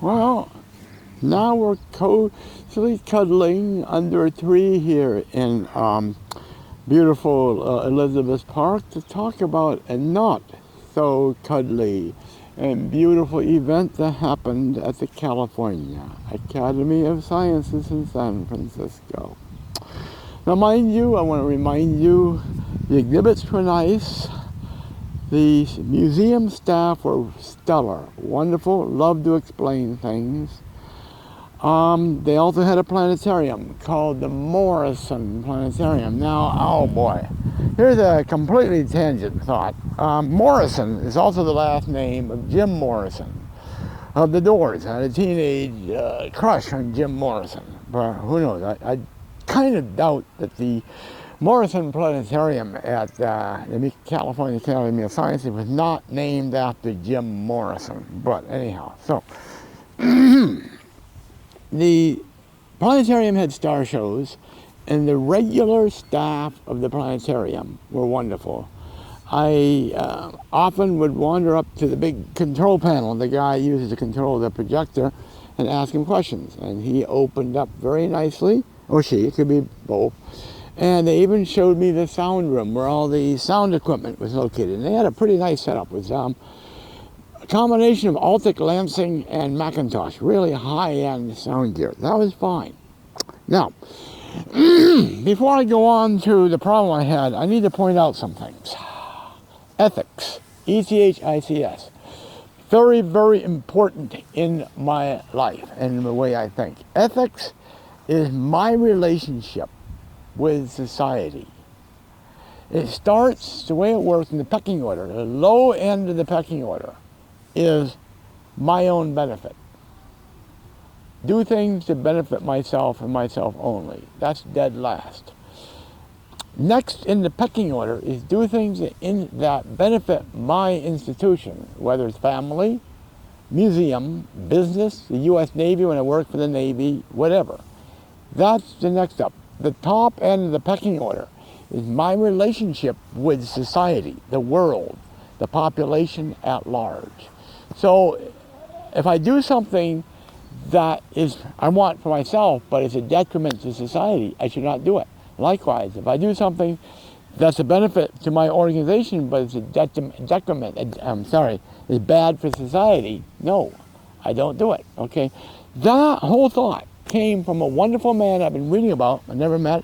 Well, now we're cozily cuddling under a tree here in beautiful Elizabeth Park to talk about a not so cuddly and beautiful event that happened at the California Academy of Sciences in San Francisco. Now, mind you, I want to remind you, the exhibits were nice. The museum staff were stellar, wonderful, loved to explain things. They also had a planetarium called the Morrison Planetarium. Now, oh boy, here's a completely tangent thought. Morrison is also the last name of Jim Morrison of the Doors. I had a teenage crush on Jim Morrison, but who knows? I kind of doubt that the Morrison Planetarium at the California Academy of Sciences was not named after Jim Morrison. But anyhow, so the planetarium had star shows, and the regular staff of the planetarium were wonderful. I often would wander up to the big control panel the guy uses to control the projector and ask him questions. And he opened up very nicely, or she, it could be both. And they even showed me the sound room where all the sound equipment was located. And they had a pretty nice setup with a combination of Altic, Lansing, and Macintosh. Really high-end sound gear. That was fine. Now, before I go on to the problem I had, I need to point out some things. Ethics, E-T-H-I-C-S. Very, very important in my life and in the way I think. Ethics is my relationship with society. It starts, the way it works in the pecking order, the low end of the pecking order is my own benefit. Do things to benefit myself and myself only. That's dead last. Next in the pecking order is do things that benefit my institution, whether it's family, museum, business, the U.S. Navy when I work for the Navy, whatever. That's the next up. The top end of the pecking order is my relationship with society, the world, the population at large. So if I do something that is I want for myself, but it's a detriment to society, I should not do it. Likewise, if I do something that's a benefit to my organization, but it's a is bad for society, no, I don't do it, okay? That whole thought came from a wonderful man I've been reading about, I never met.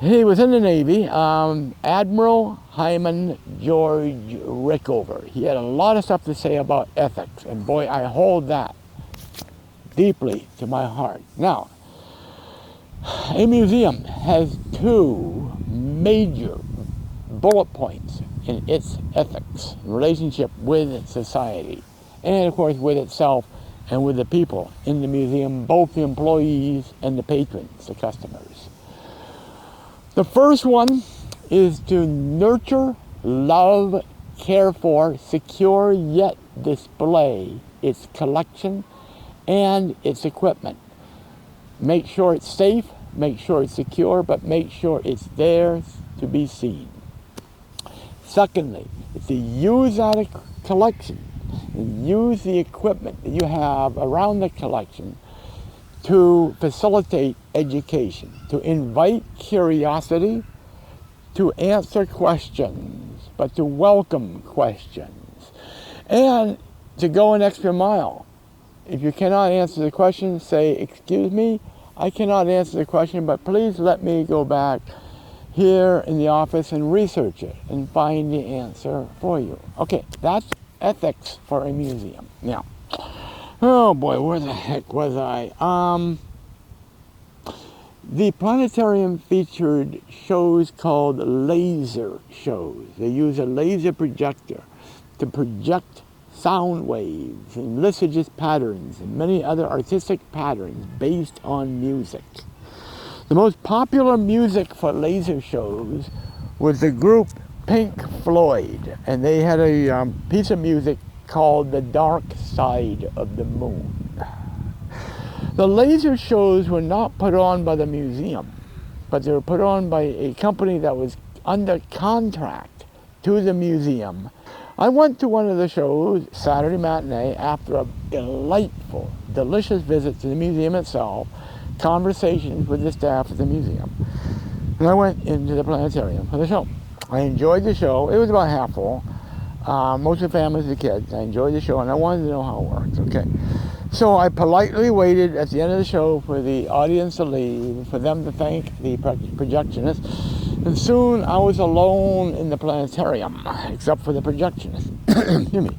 He was in the Navy, Admiral Hyman George Rickover. He had a lot of stuff to say about ethics, and boy, I hold that deeply to my heart. Now, a museum has two major bullet points in its ethics, relationship with society, and of course with itself and with the people in the museum, both the employees and the patrons, the customers. The first one is to nurture, love, care for, secure, yet display its collection and its equipment. Make sure it's safe, make sure it's secure, but make sure it's there to be seen. Secondly, is to use that collection and use the equipment that you have around the collection to facilitate education, to invite curiosity, to answer questions, but to welcome questions, and to go an extra mile. If you cannot answer the question, say, excuse me, I cannot answer the question, but please let me go back here in the office and research it and find the answer for you. Okay, that's ethics for a museum. Now, oh boy, where the heck was I? The planetarium featured shows called laser shows. They use a laser projector to project sound waves and lithogis patterns and many other artistic patterns based on music. The most popular music for laser shows was the group Pink Floyd, and they had a piece of music called The Dark Side of the Moon. The laser shows were not put on by the museum, but they were put on by a company that was under contract to the museum. I went to one of the shows, Saturday matinee, after a delightful delicious visit to the museum itself, conversations with the staff at the museum. And I went into the planetarium for the show. I enjoyed the show. It was about half full. Most of the families are kids. I enjoyed the show, and I wanted to know how it works. Okay. So I politely waited at the end of the show for the audience to leave, for them to thank the projectionist. And soon I was alone in the planetarium, except for the projectionist. Excuse me.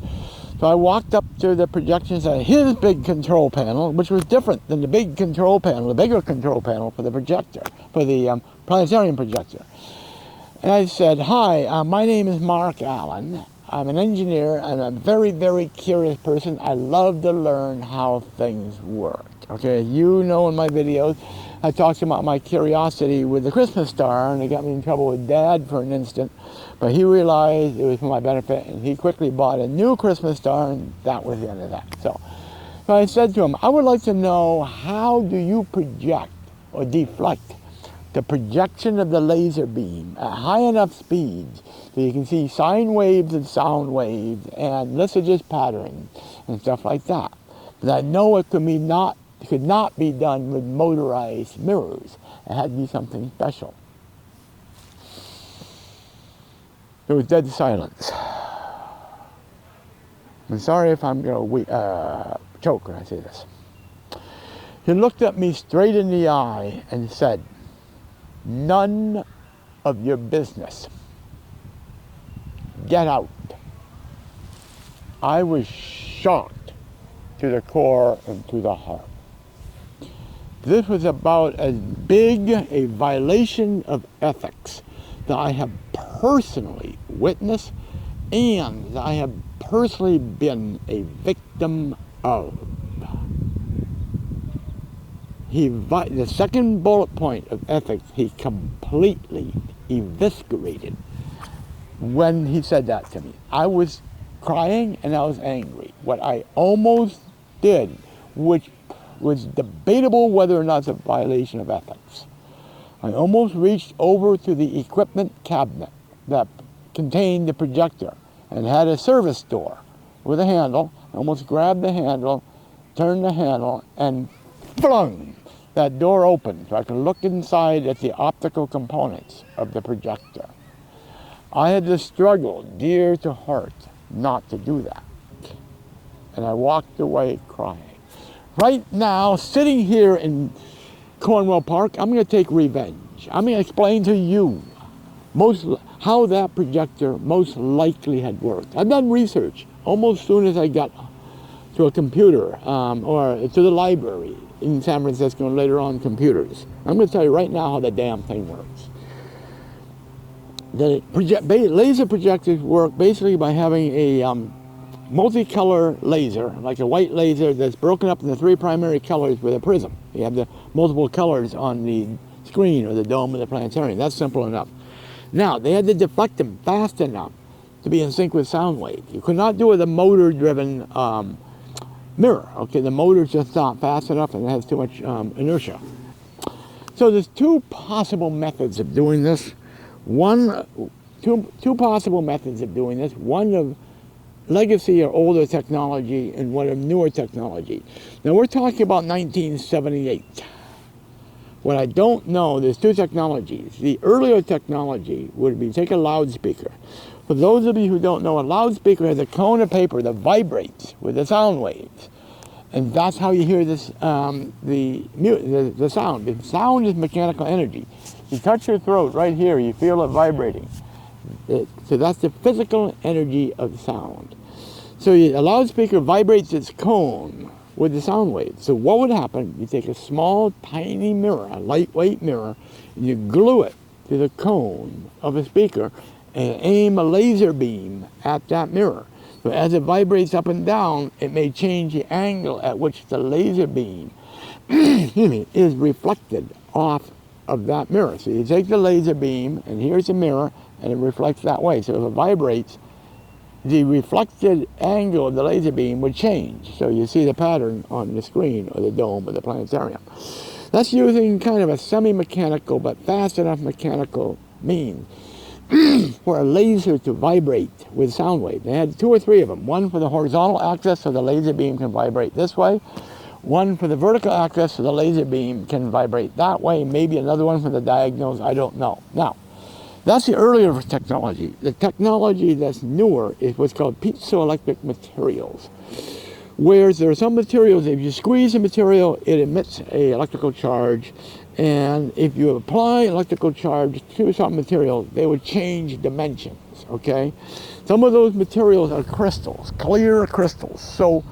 So I walked up to the projectionist at his big control panel, which was different than the big control panel, the bigger control panel for the projector, for the planetarium projector. And I said, "Hi, my name is Mark Allen. I'm an engineer and a very, very curious person. I love to learn how things work." Okay, you know in my videos, I talked about my curiosity with the Christmas star, and it got me in trouble with Dad for an instant. But he realized it was for my benefit, and he quickly bought a new Christmas star, and that was the end of that. So I said to him, "I would like to know, how do you project or deflect the projection of the laser beam at high enough speeds so you can see sine waves and sound waves and Lissajous patterns and stuff like that? But I know it could not be done with motorized mirrors. It had to be something special." There was dead silence. I'm sorry if I'm going to choke when I say this. He looked at me straight in the eye and said, "None of your business. Get out." I was shocked to the core and to the heart. This was about as big a violation of ethics that I have personally witnessed and that I have personally been a victim of. The second bullet point of ethics, he completely eviscerated when he said that to me. I was crying and I was angry. What I almost did, which was debatable whether or not it's a violation of ethics, I almost reached over to the equipment cabinet that contained the projector and had a service door with a handle. I almost grabbed the handle, turned the handle, and flung that door open so I could look inside at the optical components of the projector. I had to struggle dear to heart not to do that. And I walked away crying. Right now, sitting here in Cornwall Park, I'm going to take revenge. I'm going to explain to you how that projector most likely had worked. I've done research almost as soon as I got to a computer or to the library in San Francisco and later on computers. I'm going to tell you right now how the damn thing works. The laser projectors work basically by having a multicolor laser, like a white laser that's broken up into 3 primary colors with a prism. You have the multiple colors on the screen or the dome of the planetarium. That's simple enough. Now, they had to deflect them fast enough to be in sync with sound waves. You could not do it with a motor-driven mirror. Okay, the motor's just not fast enough and it has too much inertia. So there's 2 possible methods of doing this. Two possible methods of doing this. One of legacy or older technology and one of newer technology. Now we're talking about 1978. What I don't know, there's 2 technologies. The earlier technology would be take a loudspeaker. For those of you who don't know, a loudspeaker has a cone of paper that vibrates with the sound waves. And that's how you hear this, the sound. The sound is mechanical energy. You touch your throat right here, you feel it vibrating. So that's the physical energy of sound. So a loudspeaker vibrates its cone with the sound waves. So what would happen, you take a small, tiny mirror, a lightweight mirror, and you glue it to the cone of a speaker and aim a laser beam at that mirror. So as it vibrates up and down, it may change the angle at which the laser beam is reflected off of that mirror. So you take the laser beam, and here's the mirror, and it reflects that way. So if it vibrates, the reflected angle of the laser beam would change. So you see the pattern on the screen or the dome of the planetarium. That's using kind of a semi-mechanical but fast enough mechanical means for a laser to vibrate with sound wave. They had 2 or 3 of them. One for the horizontal axis so the laser beam can vibrate this way. One for the vertical axis so the laser beam can vibrate that way, maybe another one for the diagonals, I don't know. Now, that's the earlier technology. The technology that's newer is what's called piezoelectric materials. Whereas there are some materials, if you squeeze a material, it emits an electrical charge. And if you apply electrical charge to some material, they would change dimensions, okay? Some of those materials are crystals, clear crystals. So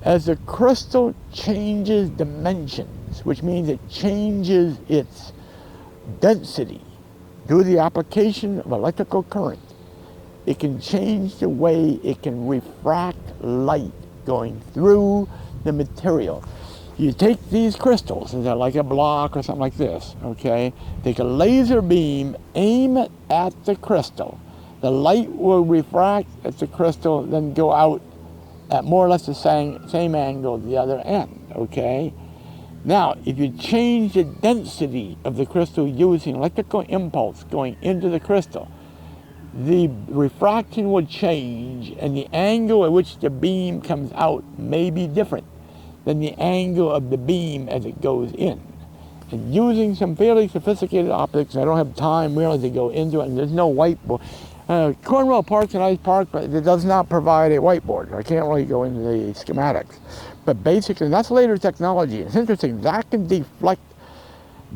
as the crystal changes dimensions, which means it changes its density due to the application of electrical current, it can change the way it can refract light going through the material. You take these crystals, and they're like a block or something like this, okay? Take a laser beam, aim it at the crystal. The light will refract at the crystal, then go out at more or less the same angle at the other end, okay? Now, if you change the density of the crystal using electrical impulse going into the crystal, the refraction would change, and the angle at which the beam comes out may be different than the angle of the beam as it goes in. And using some fairly sophisticated optics, I don't have time really to go into it, and there's no whiteboard. Cornwall Park's a nice park, but it does not provide a whiteboard. I can't really go into the schematics. But basically, that's later technology. It's interesting, that can deflect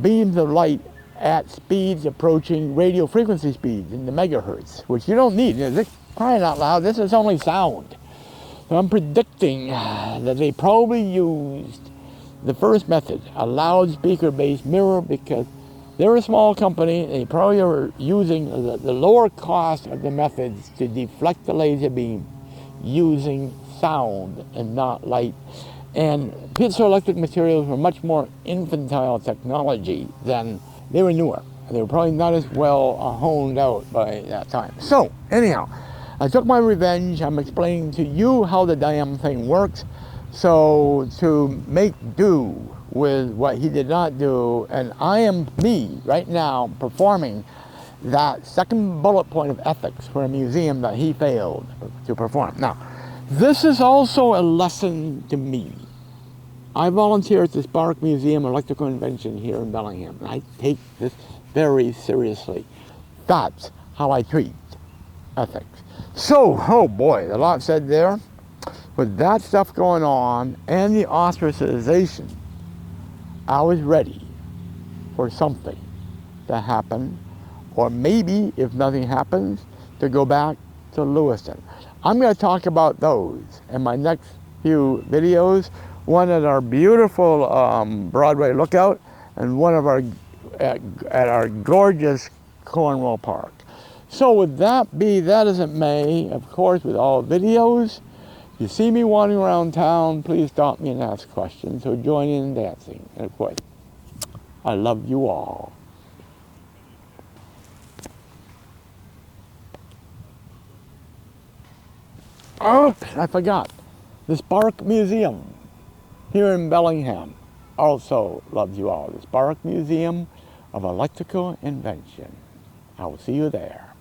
beams of light at speeds approaching radio frequency speeds in the megahertz, which you don't need. This, crying out loud, this is only sound. So I'm predicting that they probably used the first method, a loudspeaker-based mirror, because they're a small company. They probably are using the lower cost of the methods to deflect the laser beam using sound and not light. And piezoelectric materials were much more infantile technology than, they were newer. They were probably not as well honed out by that time. So, anyhow, I took my revenge. I'm explaining to you how the damn thing works. So, to make do with what he did not do, and I am me right now performing that second bullet point of ethics for a museum that he failed to perform. Now, this is also a lesson to me. I volunteer at the Spark Museum of Electrical Invention here in Bellingham, and I take this very seriously. That's how I treat ethics. So, oh boy, a lot said there. With that stuff going on and the ostracization, I was ready for something to happen, or maybe, if nothing happens, to go back to Lewiston. I'm going to talk about those in my next few videos, one at our beautiful Broadway Lookout, and one of our at our gorgeous Cornwall Park. So with that be that as it may, of course, with all videos, you see me wandering around town, please stop me and ask questions, or join in dancing. And of course, I love you all. Oops, I forgot. The Spark Museum here in Bellingham also loves you all. The Spark Museum of Electrical Invention. I will see you there.